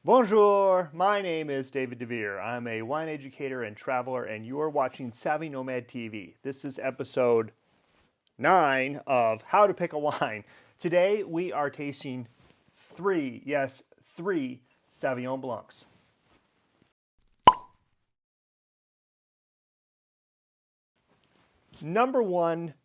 Bonjour, my name is David DeVere. I'm a wine educator and traveler, and you are watching Savvy Nomad TV. This is episode 9 of How to Pick a Wine. Today we are tasting three Sauvignon Blancs. Number one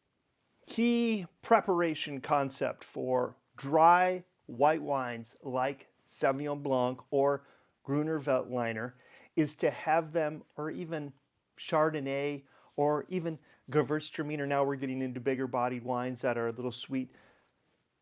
key preparation concept for dry white wines like Sauvignon Blanc or Gruner Veltliner is to have them, or even Chardonnay, or even Gewürztraminer. Now we're getting into bigger bodied wines that are a little sweet.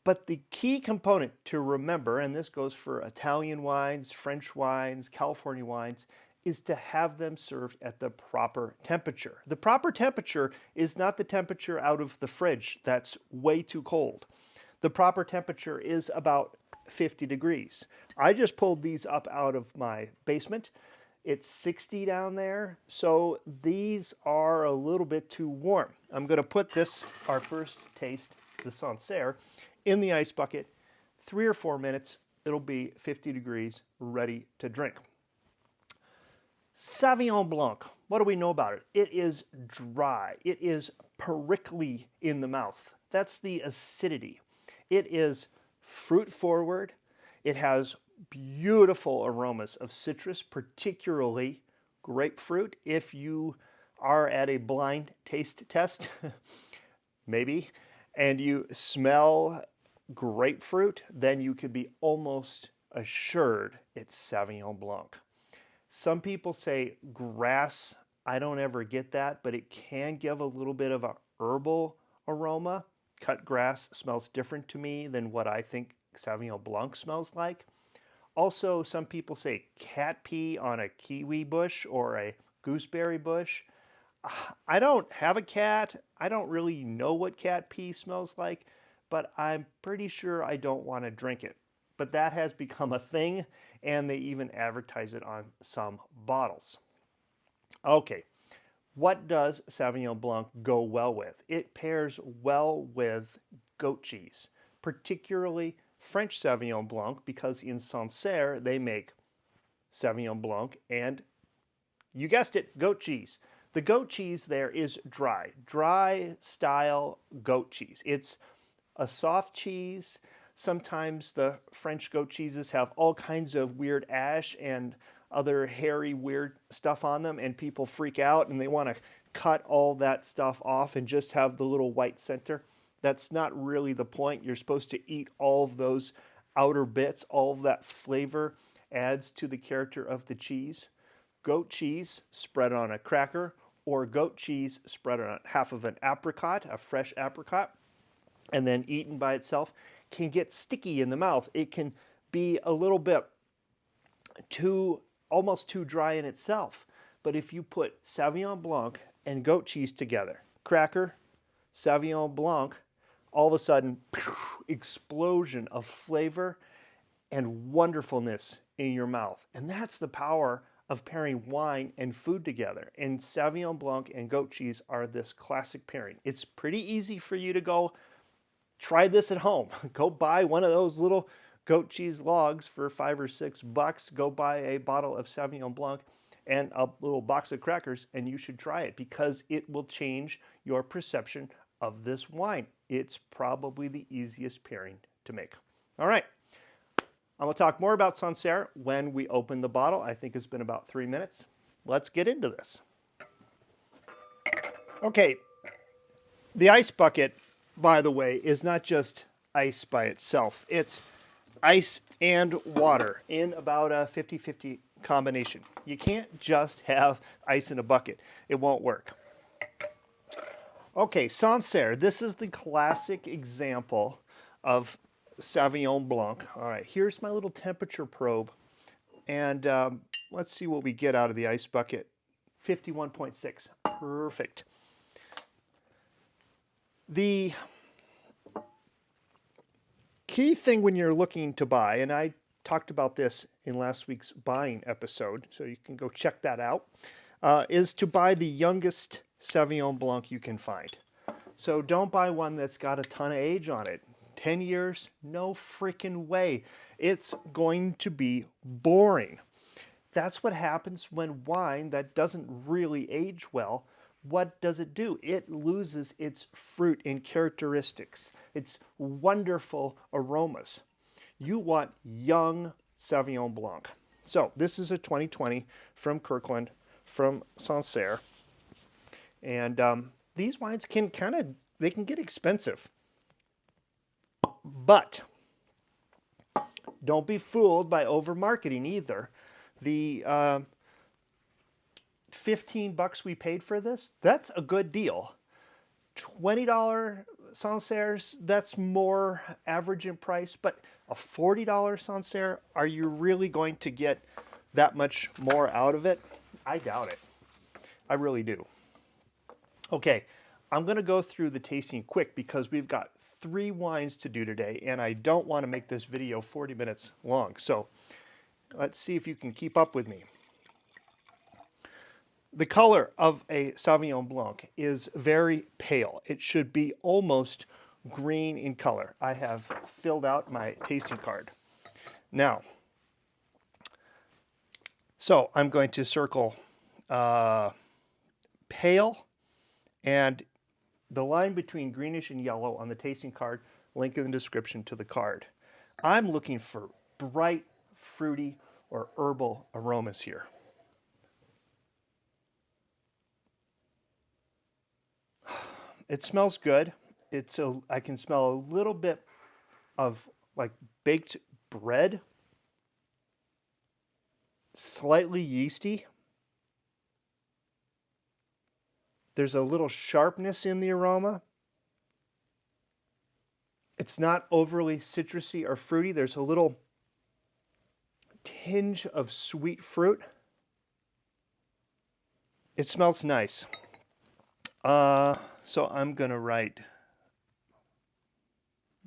But the key component to remember, and this goes for Italian wines, French wines, California wines, is to have them served at the proper temperature. The proper temperature is not the temperature out of the fridge. That's way too cold. The proper temperature is about 50 degrees. I just pulled these up out of my basement. It's 60 down there, so these are a little bit too warm. I'm going to put this, our first taste, the Sancerre, in the ice bucket. 3 or 4 minutes, it'll be 50 degrees, ready to drink. Sauvignon Blanc, what do we know about it? It is dry. It is prickly in the mouth. That's the acidity. It is fruit forward. It has beautiful aromas of citrus, particularly grapefruit. If you are at a blind taste test, maybe, and you smell grapefruit, then you could be almost assured it's Sauvignon Blanc. Some people say grass. I don't ever get that, but it can give a little bit of a herbal aroma. Cut grass smells different to me than what I think Sauvignon Blanc smells like. Also, some people say cat pee on a kiwi bush or a gooseberry bush. I don't have a cat. I don't really know what cat pee smells like, but I'm pretty sure I don't want to drink it. But that has become a thing, and they even advertise it on some bottles. Okay. What does Sauvignon Blanc go well with? It pairs well with goat cheese, particularly French Sauvignon Blanc, because in Sancerre they make Sauvignon Blanc and, you guessed it, goat cheese. The goat cheese there is dry style goat cheese. It's a soft cheese. Sometimes the French goat cheeses have all kinds of weird ash and other hairy weird stuff on them, and people freak out and they want to cut all that stuff off and just have the little white center. That's not really the point. You're supposed to eat all of those outer bits. All of that flavor adds to the character of the cheese. Goat cheese spread on a cracker, or goat cheese spread on half of an apricot, a fresh apricot, and then eaten by itself, can get sticky in the mouth. It can be a little bit almost too dry in itself. But if you put Sauvignon Blanc and goat cheese together, cracker, Sauvignon Blanc, all of a sudden, explosion of flavor and wonderfulness in your mouth. And that's the power of pairing wine and food together. And Sauvignon Blanc and goat cheese are this classic pairing. It's pretty easy for you to go try this at home. Go buy one of those little goat cheese logs for $5 or $6. Go buy a bottle of Sauvignon Blanc and a little box of crackers, and you should try it because it will change your perception of this wine. It's probably the easiest pairing to make. All right, I'm going to talk more about Sancerre when we open the bottle. I think it's been about 3 minutes. Let's get into this. Okay, the ice bucket, by the way, is not just ice by itself. It's ice and water in about a 50-50 combination. You can't just have ice in a bucket. It won't work. Okay, Sancerre. This is the classic example of Sauvignon Blanc. All right, here's my little temperature probe. And let's see what we get out of the ice bucket. 51.6. Perfect. The key thing when you're looking to buy, and I talked about this in last week's buying episode, so you can go check that out, is to buy the youngest Sauvignon Blanc you can find. So don't buy one that's got a ton of age on it. 10 years? No freaking way. It's going to be boring. That's what happens when wine that doesn't really age well, what does it do? It loses its fruit and characteristics, its wonderful aromas. You want young Sauvignon Blanc. So this is a 2020 from Kirkland, from Sancerre. And these wines can they can get expensive. But don't be fooled by over marketing either. The $15 we paid for this, that's a good deal. $20 Sancerres, that's more average in price, but a $40 Sancerre, are you really going to get that much more out of it? I doubt it. I really do. Okay, I'm going to go through the tasting quick because we've got 3 wines to do today, and I don't want to make this video 40 minutes long. So let's see if you can keep up with me. The color of a Sauvignon Blanc is very pale. It should be almost green in color. I have filled out my tasting card. Now, so I'm going to circle pale, and the line between greenish and yellow on the tasting card, link in the description to the card. I'm looking for bright, fruity, or herbal aromas here. It smells good. I can smell a little bit of like baked bread, slightly yeasty. There's a little sharpness in the aroma. It's not overly citrusy or fruity. There's a little tinge of sweet fruit. It smells nice. So I'm going to write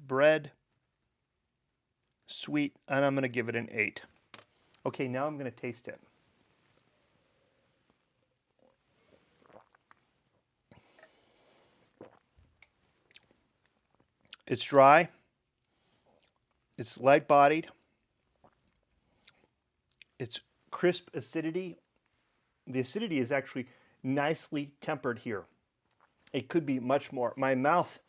bread, sweet, and I'm going to give it an 8. Okay, now I'm going to taste it. It's dry. It's light-bodied. It's crisp acidity. The acidity is actually nicely tempered here. It could be much more. My mouth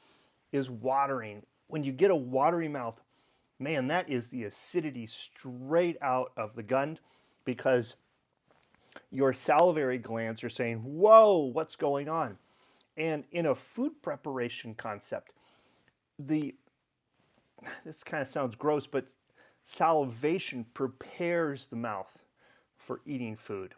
is watering. When you get a watery mouth, man, that is the acidity straight out of the gun, because your salivary glands are saying, whoa, what's going on? And in a food preparation concept, this kind of sounds gross, but salivation prepares the mouth for eating food.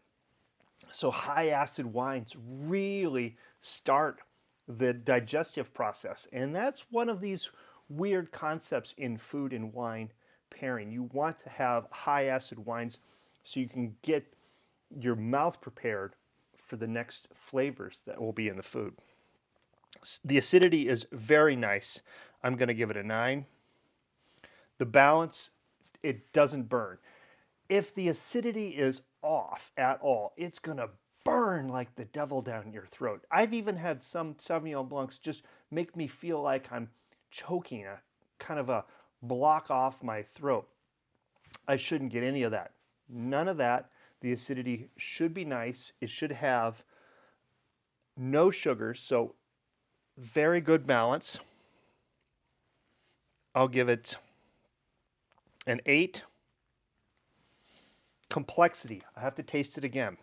So high acid wines really start the digestive process. And that's one of these weird concepts in food and wine pairing. You want to have high acid wines so you can get your mouth prepared for the next flavors that will be in the food. The acidity is very nice. I'm going to give it a 9. The balance, it doesn't burn. If the acidity is off at all, it's going to burn like the devil down your throat. I've even had some Sauvignon Blancs just make me feel like I'm choking, a kind of a block off my throat. I shouldn't get any of that. None of that. The acidity should be nice. It should have no sugars, so very good balance. I'll give it an 8. Complexity. I have to taste it again.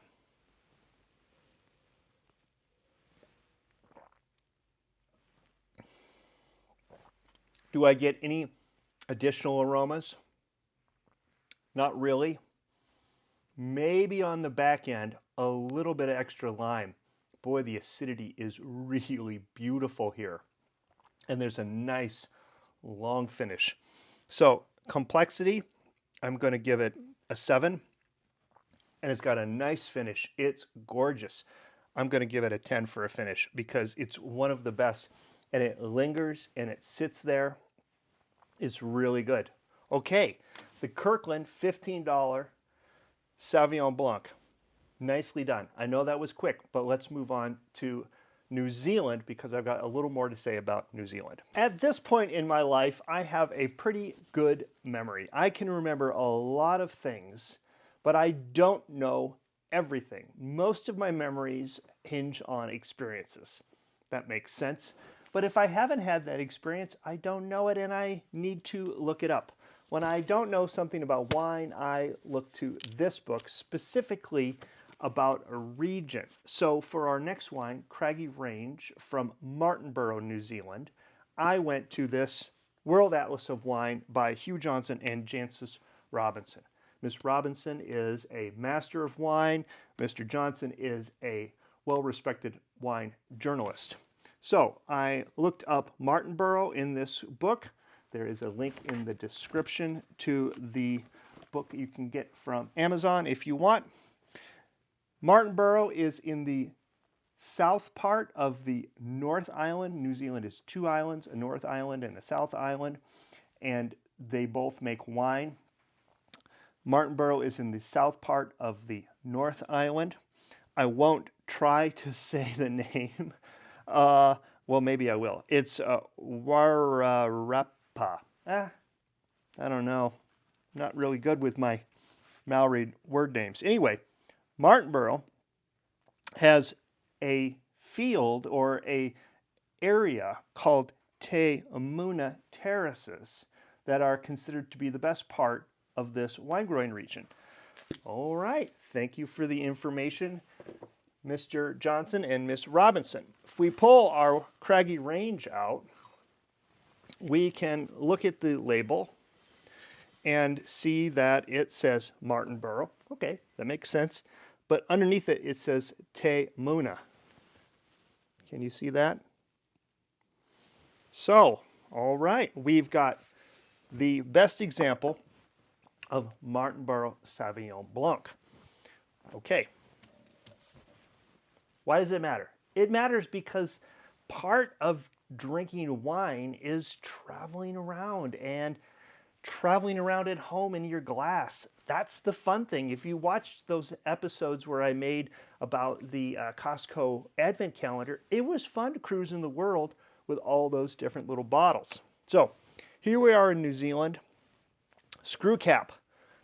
Do I get any additional aromas? Not really. Maybe on the back end, a little bit of extra lime. Boy, the acidity is really beautiful here. And there's a nice long finish. So complexity, I'm going to give it a 7. And it's got a nice finish. It's gorgeous. I'm going to give it a 10 for a finish because it's one of the best. And it lingers and it sits there. It's really good. Okay, the Kirkland $15 Sauvignon Blanc. Nicely done. I know that was quick, but let's move on to New Zealand because I've got a little more to say about New Zealand. At this point in my life, I have a pretty good memory. I can remember a lot of things, but I don't know everything. Most of my memories hinge on experiences. That makes sense. But if I haven't had that experience, I don't know it and I need to look it up. When I don't know something about wine, I look to this book, specifically about a region. So for our next wine, Craggy Range from Martingborough, New Zealand, I went to this World Atlas of Wine by Hugh Johnson and Jancis Robinson. Miss Robinson is a master of wine. Mr. Johnson is a well-respected wine journalist. So I looked up Martingborough in this book. There is a link in the description to the book you can get from Amazon if you want. Martingborough is in the south part of the North Island. New Zealand is two islands, a North Island and a South Island, and they both make wine. Martingborough is in the south part of the North Island. I won't try to say the name. Well, maybe I will. It's Wararapa. I don't know. Not really good with my Maori word names. Anyway, Martingborough has a field or a area called Te Amuna Terraces that are considered to be the best part of this wine growing region. All right, thank you for the information, Mr. Johnson and Miss Robinson. If we pull our Craggy Range out, we can look at the label and see that it says Martingborough. Okay, that makes sense. But underneath it, it says Te Muna. Can you see that? So, all right, we've got the best example of Martingborough Sauvignon Blanc. Okay. Why does it matter? It matters because part of drinking wine is traveling around and traveling around at home in your glass. That's the fun thing. If you watched those episodes where I made about the Costco Advent calendar, it was fun to cruise in the world with all those different little bottles. So here we are in New Zealand. Screw cap.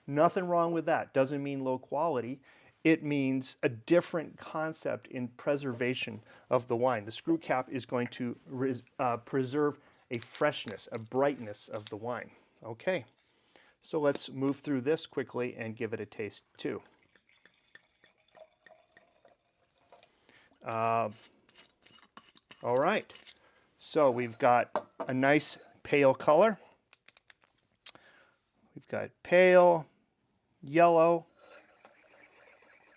Nothing wrong with that. Doesn't mean low quality. It means a different concept in preservation of the wine. The screw cap is going to preserve a freshness, a brightness of the wine. Okay, so let's move through this quickly and give it a taste too. All right, so we've got a nice pale color. We've got pale, yellow,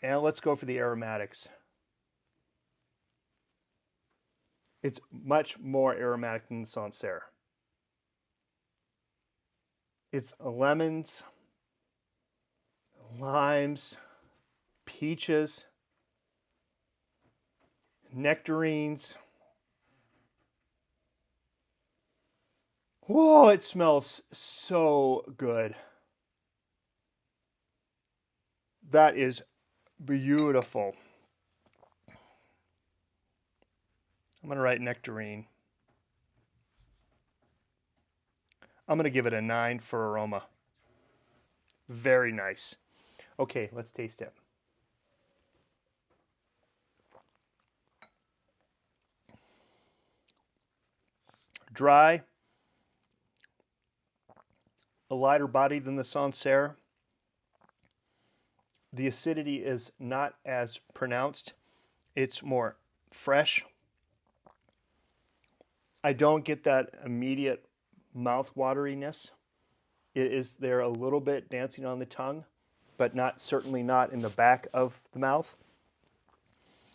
and let's go for the aromatics. It's much more aromatic than the Sancerre. It's lemons, limes, peaches, nectarines. Whoa, it smells so good. That is beautiful. I'm going to write nectarine. I'm going to give it a 9 for aroma. Very nice. Okay, let's taste it. Dry, a lighter body than the Sancerre. The acidity is not as pronounced. It's more fresh. I don't get that immediate mouth wateriness. It is there a little bit dancing on the tongue, but certainly not in the back of the mouth.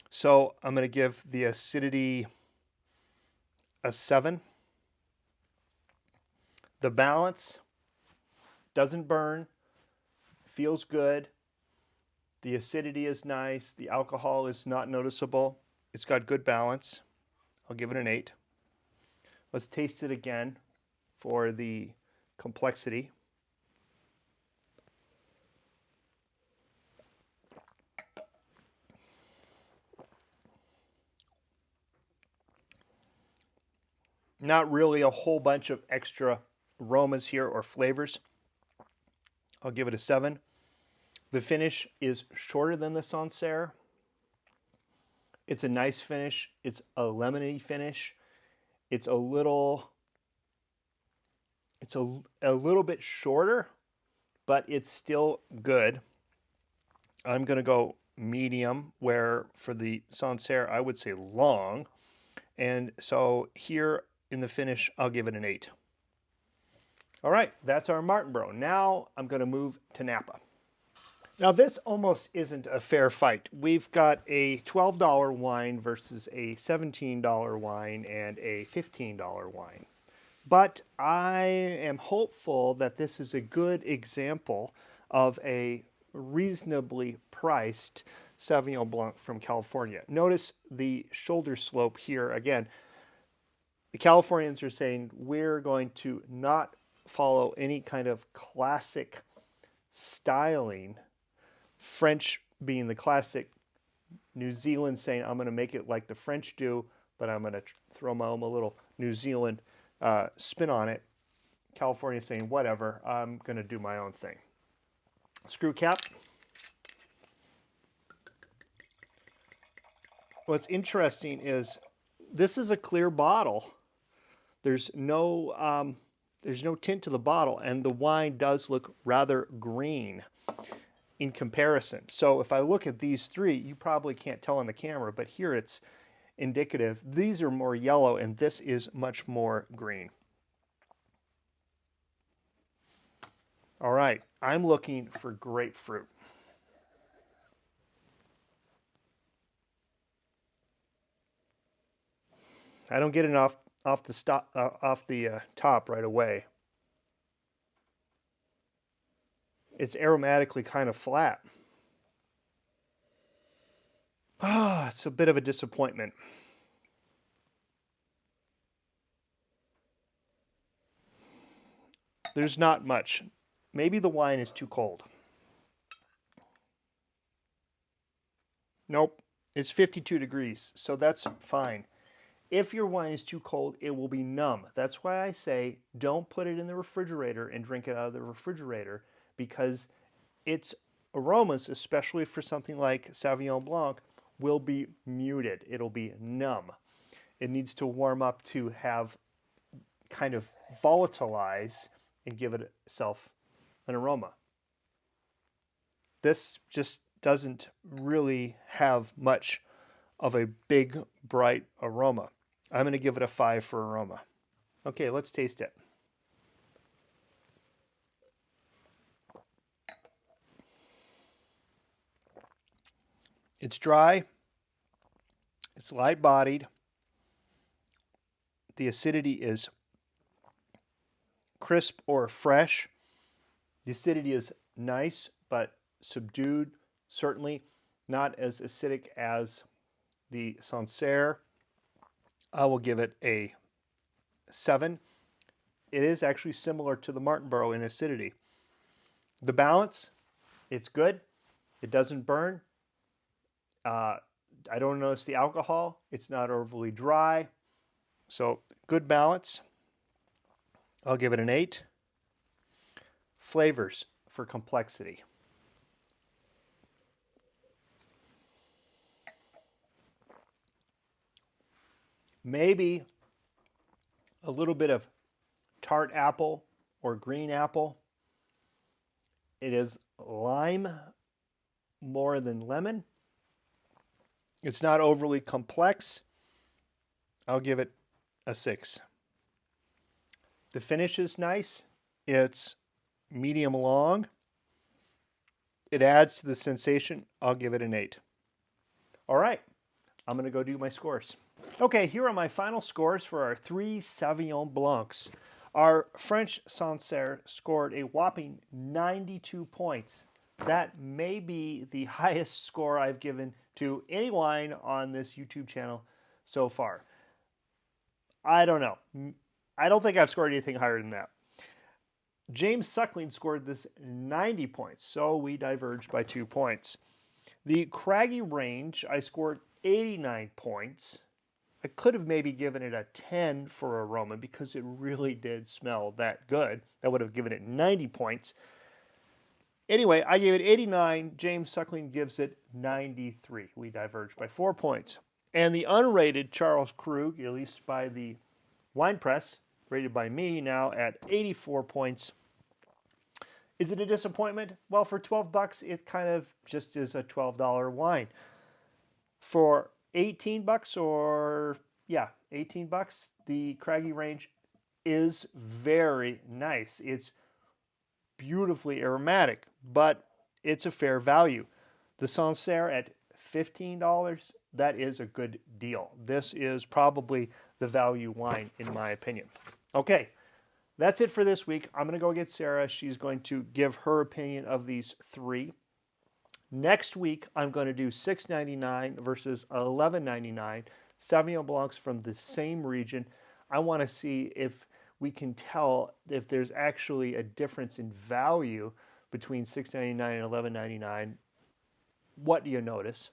So I'm going to give the acidity a 7. The balance doesn't burn, feels good. The acidity is nice. The alcohol is not noticeable. It's got good balance. I'll give it an 8. Let's taste it again for the complexity. Not really a whole bunch of extra aromas here or flavors. I'll give it a 7. The finish is shorter than the Sancerre. It's a nice finish. It's a lemony finish. It's a little bit shorter, but it's still good. I'm going to go medium, where for the Sancerre I would say long. And so here in the finish, I'll give it an 8. All right, that's our Martingborough. Now I'm going to move to Napa. Now this almost isn't a fair fight. We've got a $12 wine versus a $17 wine and a $15 wine. But I am hopeful that this is a good example of a reasonably priced Sauvignon Blanc from California. Notice the shoulder slope here. Again, the Californians are saying we're going to not follow any kind of classic styling. French being the classic, New Zealand saying I'm going to make it like the French do, but I'm going to throw my own little New Zealand spin on it. California saying whatever, I'm going to do my own thing. Screw cap. What's interesting is this is a clear bottle. There's no tint to the bottle, and the wine does look rather green in comparison. So if I look at these three, you probably can't tell on the camera, but here it's indicative. These are more yellow, and this is much more green. All right, I'm looking for grapefruit. I don't get enough off the top right away. It's aromatically kind of flat. Ah, it's a bit of a disappointment. There's not much. Maybe the wine is too cold. Nope, it's 52 degrees, so that's fine. If your wine is too cold, it will be numb. That's why I say don't put it in the refrigerator and drink it out of the refrigerator, because its aromas, especially for something like Sauvignon Blanc, will be muted. It'll be numb. It needs to warm up to have kind of volatilize and give it itself an aroma. This just doesn't really have much of a big, bright aroma. I'm going to give it a 5 for aroma. Okay, let's taste it. It's dry. It's light-bodied. The acidity is crisp or fresh. The acidity is nice, but subdued. Certainly not as acidic as the Sancerre. I will give it a 7. It is actually similar to the Martingborough in acidity. The balance, it's good. It doesn't burn. I don't notice the alcohol. It's not overly dry. So good balance. I'll give it an 8. Flavors for complexity. Maybe a little bit of tart apple or green apple. It is lime more than lemon. It's not overly complex. I'll give it a 6. The finish is nice. It's medium long. It adds to the sensation. I'll give it an 8. All right, I'm going to go do my scores. Okay, here are my final scores for our 3 Sauvignon Blancs. Our French Sancerre scored a whopping 92 points. That may be the highest score I've given to any wine on this YouTube channel so far. I don't know. I don't think I've scored anything higher than that. James Suckling scored this 90 points, so we diverged by 2 points. The Craggy Range, I scored 89 points. I could have maybe given it a 10 for aroma because it really did smell that good. I would have given it 90 points. Anyway, I gave it 89. James Suckling gives it 93. We diverged by 4 points. And the unrated Charles Krug, at least by the wine press, rated by me now at 84 points. Is it a disappointment? Well, for 12 bucks, it kind of just is a $12 wine. For 18 bucks or, yeah, 18 bucks, the Craggy Range is very nice. It's beautifully aromatic, but it's a fair value. The Sancerre at $15, that is a good deal. This is probably the value wine in my opinion. Okay, that's it for this week. I'm going to go get Sarah. She's going to give her opinion of these three. Next week, I'm going to do $6.99 versus $11.99 Sauvignon Blancs from the same region. I want to see if we can tell if there's actually a difference in value between $6.99 and $11.99. What do you notice?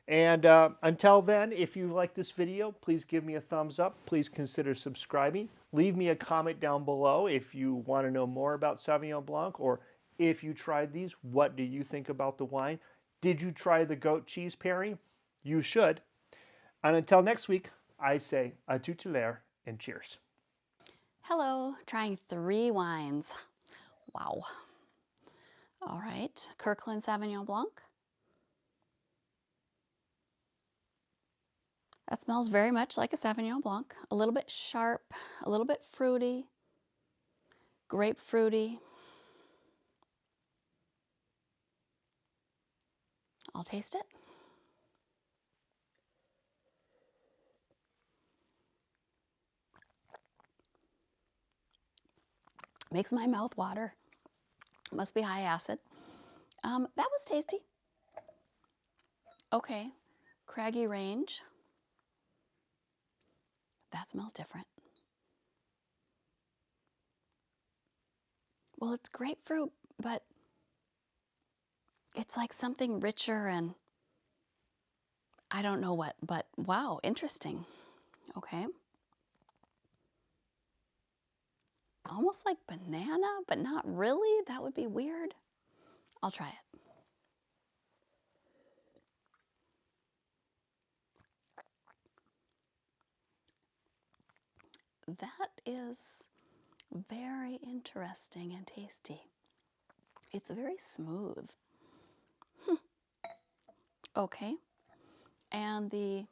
And until then, if you like this video, please give me a thumbs up. Please consider subscribing. Leave me a comment down below if you want to know more about Sauvignon Blanc, or if you tried these, what do you think about the wine? Did you try the goat cheese pairing? You should. And until next week, I say à tout à l'heure and cheers. Hello, trying 3 wines. Wow. All right, Kirkland Sauvignon Blanc. That smells very much like a Sauvignon Blanc. A little bit sharp, a little bit fruity, grapefruity. I'll taste it. Makes my mouth water. Must be high acid. That was tasty. Okay, Craggy Range. That smells different. Well, it's grapefruit, but it's like something richer and I don't know what, but wow, interesting. Okay. Almost like banana, but not really. That would be weird. I'll try it. That is very interesting and tasty. It's very smooth. Okay. And the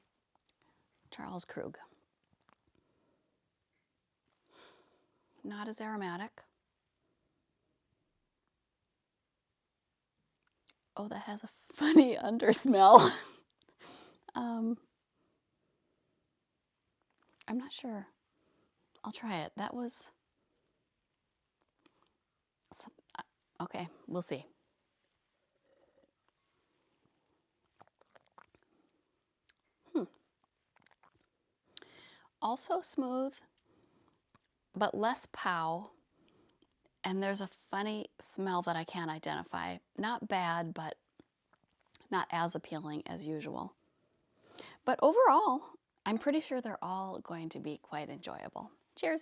Charles Krug. Not as aromatic. Oh, that has a funny undersmell. I'm not sure. I'll try it. That was okay, we'll see. Also smooth, but less pow. And there's a funny smell that I can't identify. Not bad, but not as appealing as usual. But overall, I'm pretty sure they're all going to be quite enjoyable. Cheers.